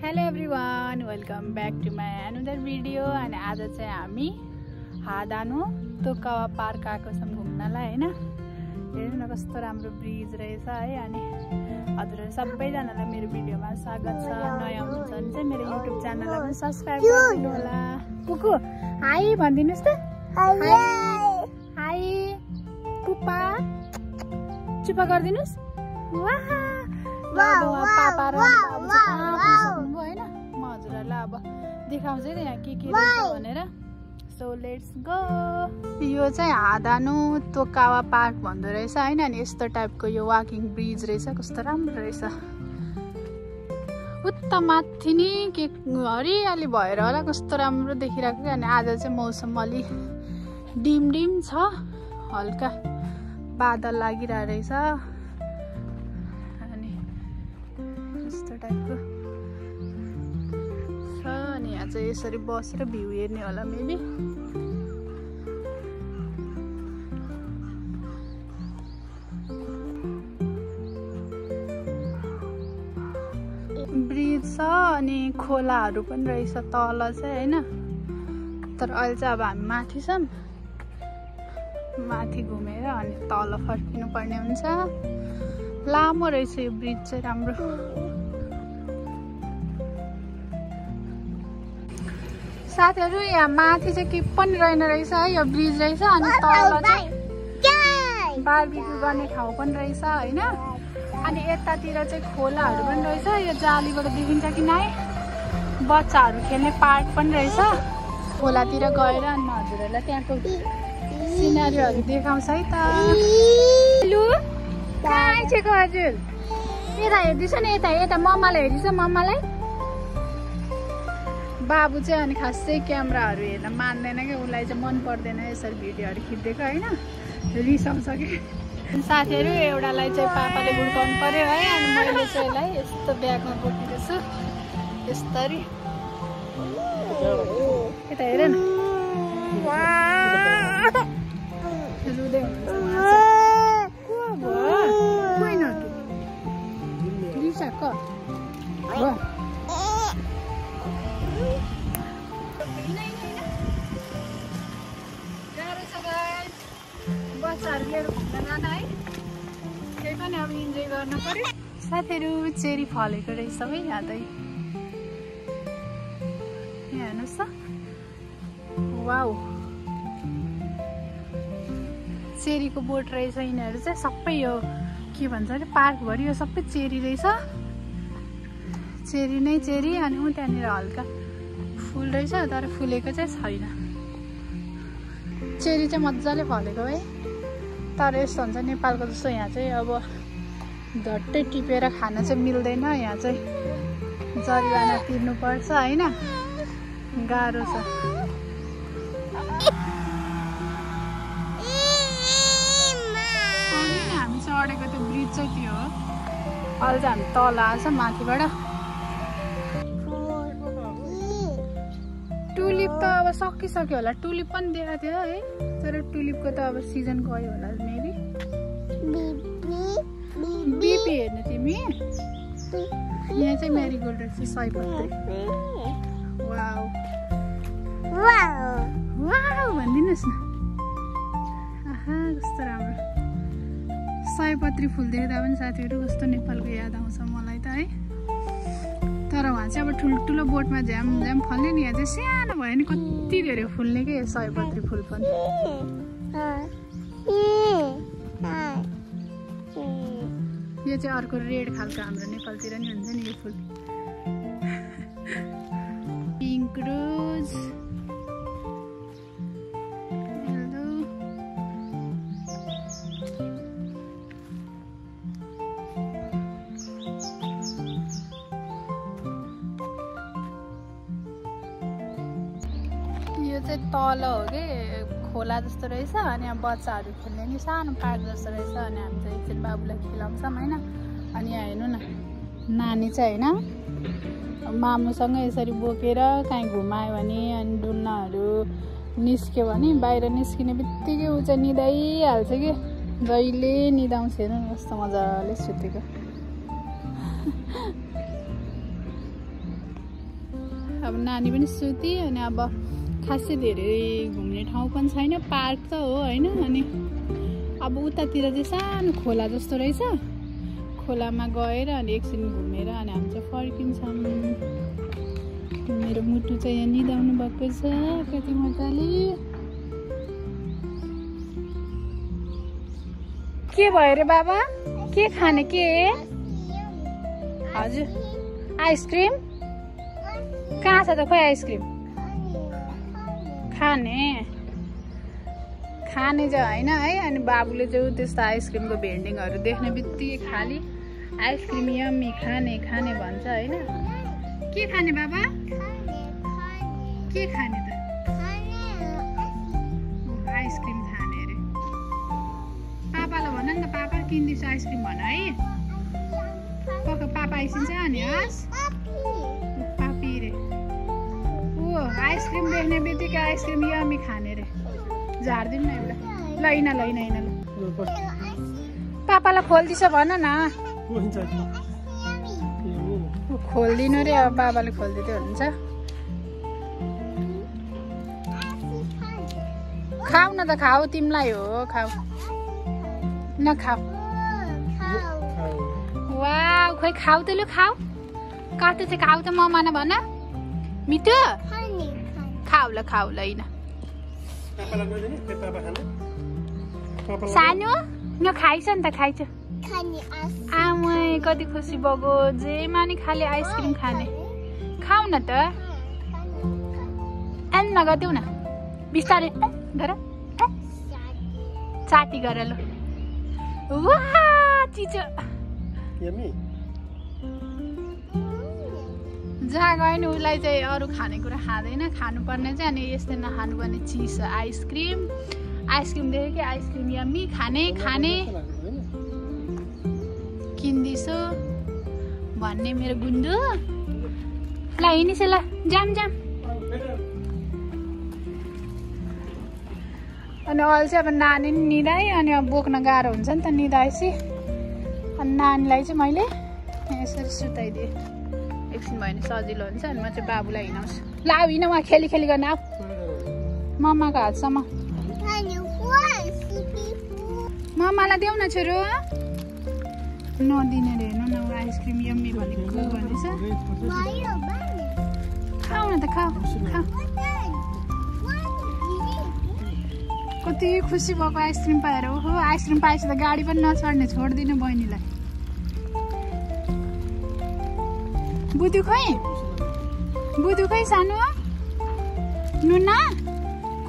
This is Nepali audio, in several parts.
Hello everyone, welcome back to my another video. अनि आज चाहिँ हामी हादानो तोकावा पार्क आएको छौँ घुम्नलाई हैन। हेर्नु न कस्तो राम्रो ब्रिज रहेछ है। अनि हजुरहरू सबैजनालाई मेरो भिडियोमा स्वागत छ। नयाँ हुनुहुन्छ भने चाहिँ मेरो युट्युब च्यानललाई पनि सब्स्क्राइब गरिदिनु होला। कुकु हाई भनिदिनुस् त। High pupa चुपा गरिदिनुस्। पापा र बाबु चाहिँ होइन। म हजुरहरूलाई अब देखाउँछु नि यहाँ के रहेछ भनेर। So let's go. यो चाहिँ हादानो तोकावा पार्क भन्दो रहेछ होइन। अनि यस्तो टाइपको यो वाकिङ ब्रिज रहेछ, कस्तो राम्रो रहेछ। उता माथि नि के हरियाली भएर होला कस्तो राम्रो देखिरहेको। अनि आज चाहिँ मौसम अलि डिम छ, हल्का बादल लागिरहेको रहेछ। यस्तो टाइपको छ। अनि यहाँ चाहिँ यसरी बसेर भ्यू हेर्ने होला मेबी। ब्रिज छ अनि खोलाहरू पनि रहेछ तल चाहिँ होइन। तर अहिले चाहिँ अब हामी माथि छौँ, माथि घुमेर अनि तल फर्किनु पर्ने हुन्छ। लामो रहेछ यो ब्रिज चाहिँ, राम्रो। साथीहरू यहाँ माथि चाहिँ के पनि रहेन रहेछ है, यो ब्रिज रहेछ। अनि तल चाहिँ बारबिक्यू गर्ने ठाउँ पनि रहेछ होइन। अनि यतातिर चाहिँ खोलाहरू पनि रहेछ। यो जालीबाट देखिन्छ कि नाइ, बच्चाहरू खेल्ने पार्क पनि रहेछ। खोलातिर गएर अनि हजुरहरूलाई त्यहाँको सिनारीहरू देखाउँछ है त। कहाँ छेको हजुर? यता हेर्दैछ नि, यता मम्मालाई हेर्दैछ। मम्मालाई बाबु चाहिँ अनि खासै क्यामेराहरू हेर्न मान्दैन क्या, उसलाई चाहिँ मन पर्दैन यसरी भिडियोहरू खिचिदिएको होइन, रिसाउँछ कि। साथीहरू एउटालाई चाहिँ पापाले हुर्काउनु पर्यो है। अनि मैले चाहिँ यसलाई यस्तो ब्यागमा बोकिदिन्छु यस्तरी। यता हेर न, रुँदै हुनुहुन्छ। बच्चाहरू लिएर घुम्न जान है, केही पनि अब इन्जोय गर्नु पर्यो। साथीहरू चेरी फलेको रहेछ सबै यादै, यहाँ हेर्नुहोस् त। वाउ, चेरीको बोट रहेछ यिनीहरू चाहिँ सबै। यो के भन्छ अरे पार्कभरि यो सबै चेरी रहेछ, चेरी नै चेरी। अनि ऊ त्यहाँनिर हल्का फुल रहेछ तर फुलेको चाहिँ छैन। चेरी चाहिँ मजाले फलेको है। तर यस्तो हुन्छ नेपालको जस्तो यहाँ चाहिँ अब झट्टै टिपेर खान चाहिँ मिल्दैन। यहाँ चाहिँ जरिवाना तिर्नुपर्छ होइन, गाह्रो छ। हामी चढेको त्यो ब्रिज चाहिँ त्यो हो। अहिले चाहिँ हामी तल आएछ माथिबाट। टुलिप त अब सकिसक्यो होला, टुलिप पनि देखाएको थियो है। तर टुलिपको त अब सिजन गयो होला मेबी। बिपी हेर्नु तिमी, यहाँ चाहिँ मेरीगोल्ड रहेछ, सयपत्री। वाउ वाउ भनिदिनुहोस् न। आहा कस्तो राम्रो सयपत्री फुल देख्दा पनि साथीहरू कस्तो नेपालको याद आउँछ मलाई त है। तर उहाँ चाहिँ अब ठुल्ठुलो बोटमा झ्याम फल्ने नि, यहाँ चाहिँ सानो भयो नि कति धेरै फुल्ने के सयपत्री फुल पनि। यो चाहिँ अर्को रेड खालको, हाम्रो नेपालतिर नि हुन्छ नि यो फुल। पिङ्क रोज, यो चाहिँ तल हो कि खोला जस्तो रहेछ। अनि यहाँ बच्चाहरू खेल्ने नि सानो पार्क जस्तो रहेछ। अनि हामी चाहिँ एकछिन बाबुलाई खेलाउँछौँ होइन। अनि यहाँ हेर्नु न, नानी चाहिँ होइन मामुसँग यसरी बोकेर कहीँ घुमायो भने अनि डुल्नाहरू निस्क्यो भने बाहिर निस्किने बित्तिकै ऊ चाहिँ निदाइहाल्छ कि। जहिले निदाउँछ हेर्नु न कस्तो मजाले सुतेको। अब नानी पनि सुती अनि अब खासै धेरै घुम्ने ठाउँ पनि छैन, पार्क त हो होइन। अनि अब उतातिर चाहिँ सानो खोला जस्तो रहेछ, खोलामा गएर अनि एकछिन घुमेर अनि हामी चाहिँ फर्किन्छौँ। मेरो मुटु चाहिँ यहाँ निदाउनु भएको छ कति मजाले। के भयो रे बाबा, के खाने? के हजुर आइसक्रिम कहाँ छ त? खोइ आइसक्रिम खाने चाहिँ होइन है। अनि बाबुले चाहिँ त्यस्तो आइसक्रिमको भेन्डिङहरू देख्ने बित्तिकै खालि आइसक्रिम यम्मी खाने भन्छ होइन। के खाने बाबा? के खाने त? आइसक्रिम खाने अरे। पापालाई भन नि त, पापा किनिदिन्छु आइसक्रिम भन है। पापा आइसिन्छ अनि हस् पापी रे। ऊ आइसक्रिम देख्ने बित्तिकै आइसक्रिम यम्मी खाने रे। झारिदिउँ न एउटा। ल ल पापालाई खोलिदिन्छ भन न। खोलिदिनु रे, अब बाबाले खोलिदिँदै हुन्छ। खाऊ न त, खाऊ तिमीलाई हो, खाऊ न खाऊ। वाउ खोइ खाऊ त, लु खाऊ। कति चाहिँ खाऊ त ममा न भन। मिठो खाऊ ल होइन। सानो न खाइछ नि त, खाइछ। आमै कति खुसी भएको, जेमा नि खाले आइसक्रिम खाने। खाऊ न त, एन नगर्देऊ न, बिस्तारै गर, चाटी गर ल। वाह चिचो। जहाँ गयो नि उसलाई चाहिँ अरू खानेकुरा खाँदैन, खानुपर्ने चाहिँ अनि यस्तै नखानुपर्ने चिज आइसक्रिम। आइसक्रिम देख्यो कि आइसक्रिम यम्मी खाने किन्दिछु भन्ने मेरो गुन्डु। ल हिँडिस ल, जाम। अनि अहिले चाहिँ अब नानी नि निदाएँ, अनि अब बोक्न गाह्रो हुन्छ नि त निदाएपछि। अनि नानीलाई चाहिँ मैले यसरी सुताइदिएँ, एकछिन भयो भने सजिलो हुन्छ। अनि म चाहिँ बाबुलाई हिँडाउँछु। ल अब हिँड, उहाँ खेली गर्न आऊ मम्माको हातसम्म। मम्मालाई देऊ न छोरो। नदिने रे, हेर्नु न आइसक्रिम यम्मी भनेको भनेछ। खाऊ न त, खाऊ। कति खुसी भएको आइसक्रिम पाएर। ओहो आइसक्रिम पाएपछि त गाडी पनि नचढ्ने, छोडिदिनु बहिनीलाई। बुधु खै सानो नुना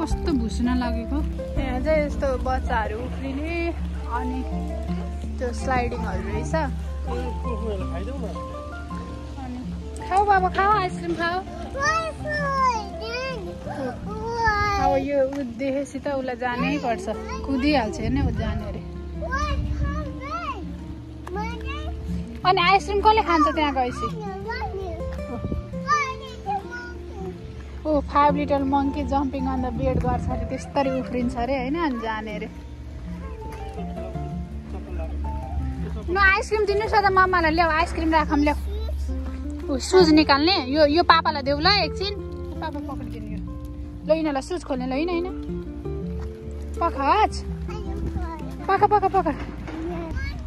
कस्तो भुस्न लागेको। यहाँ चाहिँ यस्तो बच्चाहरू उफ्रिने अनि त्यो स्लाइडिङहरू रहेछ। अनि खाऊ बाबा, खाऊ आइसक्रिम खाऊ। अब यो ऊ देखेपछि त उसलाई जानै पर्छ, कुदिहाल्छ हेर्ने ऊ जाने अरे। अनि आइसक्रिम कसले खान्छ त्यहाँ गएपछि? Oh 5 little monkey jumping on the bed गर्छ अरे, त्यस्तरी उफ्रिन्छ अरे होइन। अनि जाने अरे। ल आइसक्रिम दिनुहोस् न त मम्मालाई, ल्याऊ आइसक्रिम राखौँ, ल्याऊ। सुज निकाल्ने यो पापालाई देऊ ल एकछिन। पापा पक्रिदिनु यो। ल यिनीहरूलाई सुज खोल्ने। ल होइन पख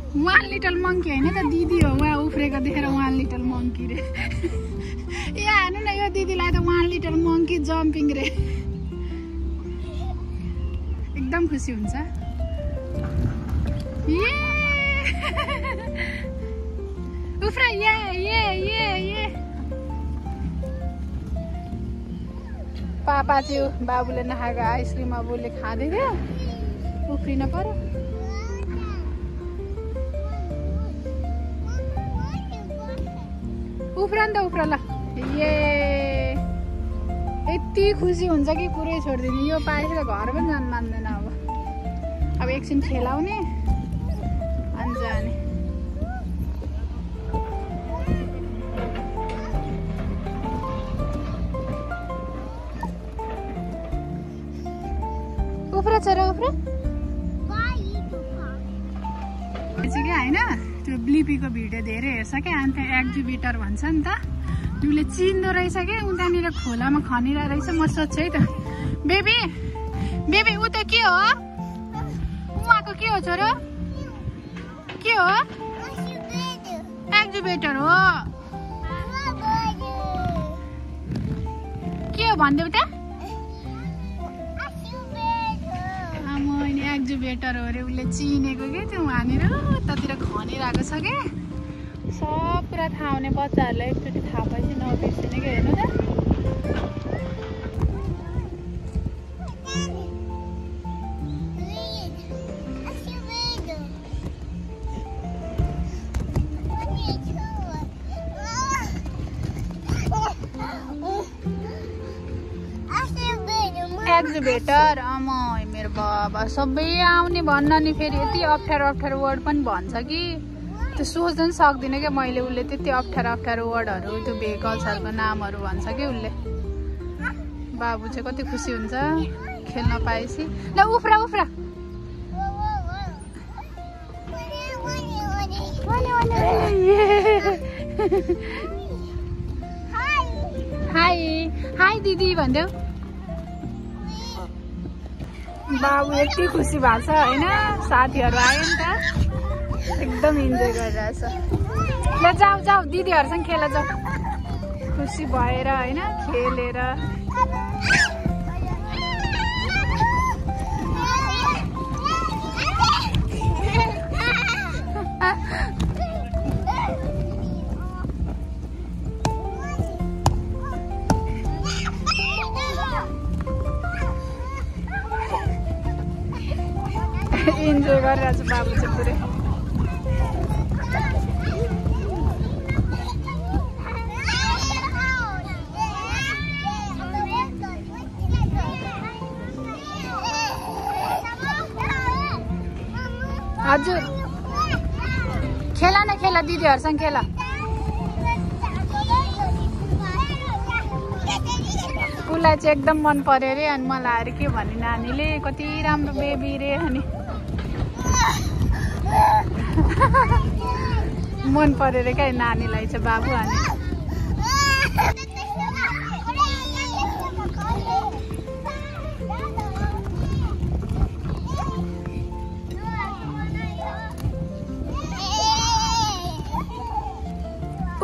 1 लिटल मङ्की होइन त दिदी हो, उहाँ उफ्रेको देखेर 1 लिटल मङ्की रे। यहाँ हेर्नु न, यो दिदीलाई त 1 लिटल मङ्की जम्पिङ रे। एकदम खुसी हुन्छ। उफ्रा ये पापा चाहिँ बाबुले नखाएको आइसक्रिम अब उसले खाँदै थियो, उफ्रिन पर्यो। उफ्रा नि त, उफ्रा ल। यति खुसी हुन्छ कि पुरै छोडिदिने। यो पाएपछि त घर पनि जानु मान्दैन। अब एकछिन खेलाउने अनि जाने। उफ्रा छोरा उफ्रा क्या होइन। त्यो ब्लिपीको भिडियो धेरै हेर्छ क्या, अन्त एक्जिबिटर भन्छ नि त, उसले चिन्दो रहेछ के उतानिर खोलामा खनिरहेको रहेछ। म सोध्छु है त बेबी बेबी ऊ त के हो उहाँको के हो छोरो के हो एक्जुबेटर हो के हो भन्देऊ त मैले एक्जुबेटर हो अरे उसले चिनेको के त्यो उहाँनिर उतातिर खनिरहेको छ के सब कुरा थाहा हुने बच्चाहरूलाई एकचोटि थाहा भएपछि नबिर्सिने कि हेर्नु त एक्जुबेटर अमय मेरो बाबा सबै आउने भन्न नि फेरि यति अप्ठ्यारो अप्ठ्यारो वर्ड पनि भन्छ कि त्यो सोच्न पनि सक्दिनँ क्या मैले उसले त्यति अप्ठ्यारो अप्ठ्यारो वर्डहरू त्यो भेहिकल्सहरूको नामहरू भन्छ कि उसले बाबु चाहिँ कति खुसी हुन्छ खेल्न पाएपछि ल उफ्रा उफ्रा हाई हाई दिदी भन्देऊ बाबु यति खुसी भएको छ होइन साथीहरू आयो नि त एकदम इन्जोय गरिरहेछ ल जाऊ जाऊ दिदीहरूसँग खेल जाऊ खुसी भएर होइन खेलेर इन्जोय गरिरहेको छु बाबु चाहिँ पुरै हजुर खेला न खेला दिदीहरूसँग खेला उसलाई चाहिँ एकदम मन पर्यो अरे अनि मलाई अरे के भने नानीले कति राम्रो बेबी रे अनि मन पर्यो अरे क्या नानीलाई चाहिँ बाबु अनि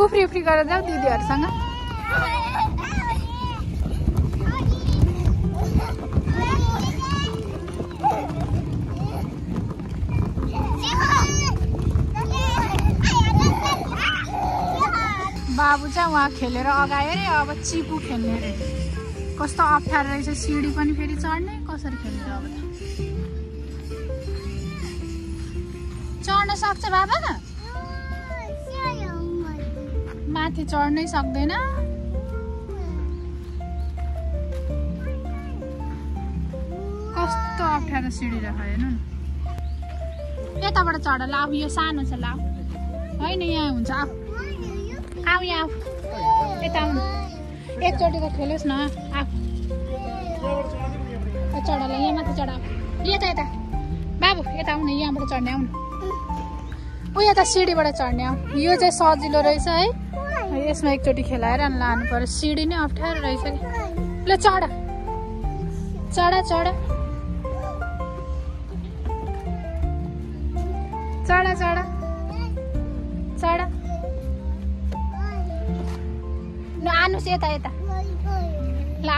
उफ्री उफ्री गरेर जाऊ दिदीहरूसँग बाबु चाहिँ उहाँ खेलेर अगायो अरे अब चिपु खेल्ने अरे कस्तो अप्ठ्यारो रहेछ सिडी पनि फेरि चढ्ने कसरी खेल्ने अब त चढ्न सक्छ बाबा माथि चढ्नै सक्दैन कस्तो अप्ठ्यारो सिडी रहेछ हेर्नु न यताबाट चढ ल अब यो सानो छ ल होइन यहाँ हुन्छ आऊ यहाँ यता आउनु एकचोटि त खेलोस् न चढ ल यहाँ माथि चढ यता यता बाबु यता आउनु यहाँबाट चढ्ने आउनु ऊ यता सिडीबाट चढ्ने आऊ यो चाहिँ सजिलो रहेछ है यसमा एकचोटि खेलाएर लानु पर्यो सिडी नै अप्ठ्यारो रहेछ कि ल चढ चढ चढ चढ चढ चढ ल आनुस् यता यता ल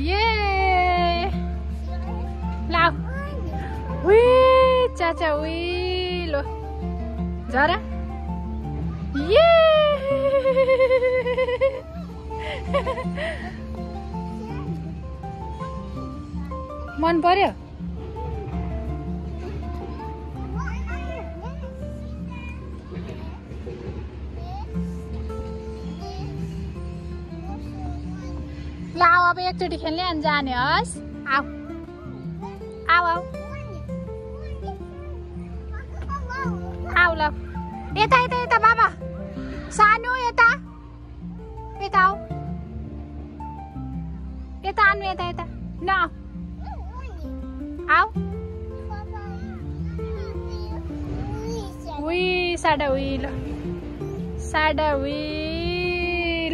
ये ल उही चाचा उही लो जरा ये मन पर्यो ल आऊ अब एकचोटि खेल्ने अनि जाने हस् आऊ आऊ आऊ आऊ ल यता यता यता बाबा सानो यता यता आऊ यता आउनु यता यता ल आऊ उही साडा उही ल साडा उही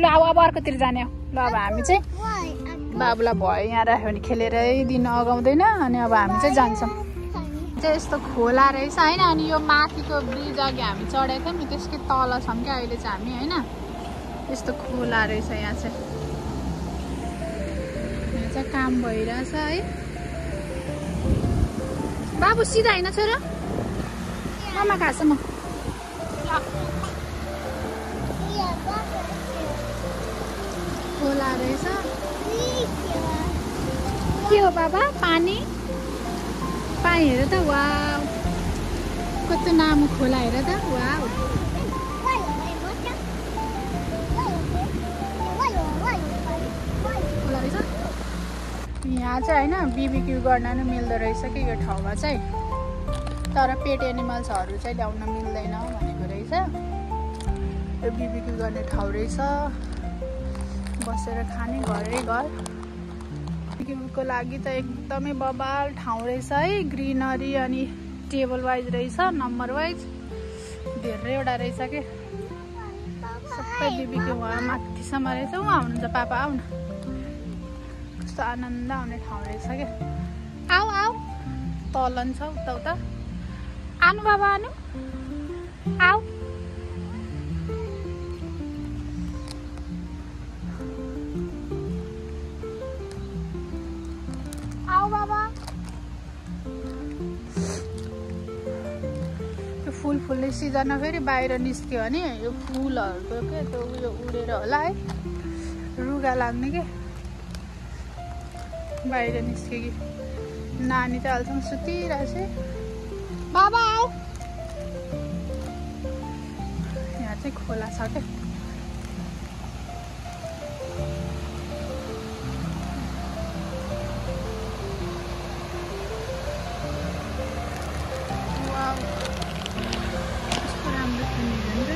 ल अब अर्कोतिर जाने हो। ल अब हामी चाहिँ बाबुलाई भयो यहाँ राख्यो भने खेलेरै दिन अगाउँदैन अनि अब हामी चाहिँ जान्छौँ। चाहिँ यस्तो खोला रहेछ होइन। अनि यो माथिको ब्रिज अघि हामी चढेको थियौँ नि त्यसकै तल छौँ क्या अहिले चाहिँ हामी होइन। यस्तो खोला रहेछ यहाँ चाहिँ। यहाँ चाहिँ काम भइरहेछ है। बाबु सिधा होइन छोरा ममा खान्छ म। खोला रहेछ के हो बाबा पानी पानी हेर त वाउ कस्तो नामो खोला हेर त वाउ। खोला रहेछ यहाँ चाहिँ होइन बिबिक्यू गर्न नै मिल्दो रहेछ कि यो ठाउँमा चाहिँ। तर पेट एनिमल्सहरू चाहिँ ल्याउन मिल्दैन भनेको रहेछ। यो बिबिक्यू गर्ने ठाउँ रहेछ बसेर खाने घरै घर। बिबिक्यूको लागि त एकदमै बबाल ठाउँ रहेछ है। ग्रिनरी अनि टेबल वाइज रहेछ नम्बर वाइज धेरैवटा रहेछ कि सबै बिबिक्यू वहाँ माथिसम्म रहेछ। उहाँ हुनुहुन्छ पापा आउन कस्तो आनन्द आउने ठाउँ रहेछ क्या। आऊ आऊ तलन छ उता आनु बाबा आनु आऊ। आऊ बाबा। यो फुल फुल्ने सिजनमा फेरि बाहिर निस्क्यो भने यो फुलहरूको के त्यो उयो उडेर होला है रुगा लाग्ने के बाहिर निस्क्यो कि। नानी त अहिलेसम्म सुतिरहेछ। बाबा आऊ। यहाँ चाहिँ खोला छ क्या। कस्तो राम्रो सुनिन्छ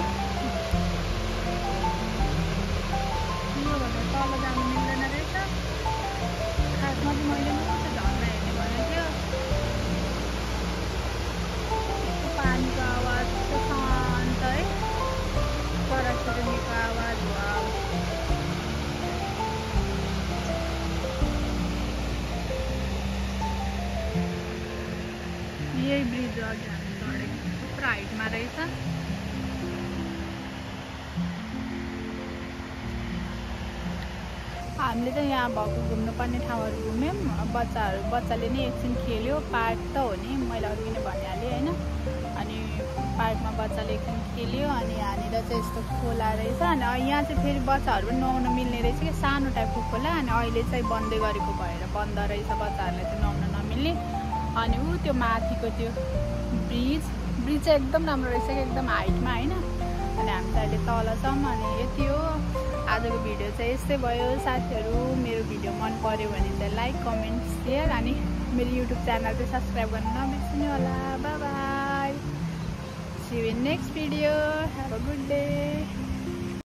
तल जानु मिल्दैन रहेछ। खासमा चाहिँ मैले मात्रै झर्ना हेर्ने भनेको थियो। पानीको आवाज कस्तो शान्त है। चराचुरुङ्गीको आवाज वाउ। यही ब्रिज अघि हामी चढेको थुप्रो हाइटमा रहेछ। हामीले चाहिँ यहाँ भएको घुम्नुपर्ने ठाउँहरू घुम्यौँ। बच्चाले नै एकछिन खेल्यो। पार्क त हो नि मैले अघि नै भनिहालेँ होइन। अनि पार्कमा बच्चाले एकछिन खेल्यो अनि यहाँनिर चाहिँ यस्तो खोला रहेछ। अनि यहाँ चाहिँ फेरि बच्चाहरू पनि नुहाउन मिल्ने रहेछ कि सानो टाइपको खोला। अनि अहिले चाहिँ बन्दै गरेको भएर बन्द रहेछ बच्चाहरूलाई चाहिँ नुहाउन नमिल्ने। अनि ऊ त्यो माथिको त्यो ब्रिज चाहिँ एकदम राम्रो रहेछ कि एकदम हाइटमा होइन। अनि हामी चाहिँ अहिले तल छौँ। अनि यति हो आजको भिडियो चाहिँ यस्तै भयो साथीहरू। मेरो भिडियो मन पर्यो भने चाहिँ लाइक कमेन्ट सेयर अनि मेरो युट्युब च्यानल चाहिँ सब्सक्राइब गर्न नबिर्सिनु होला। Bye bye see you in next video. Have a good day.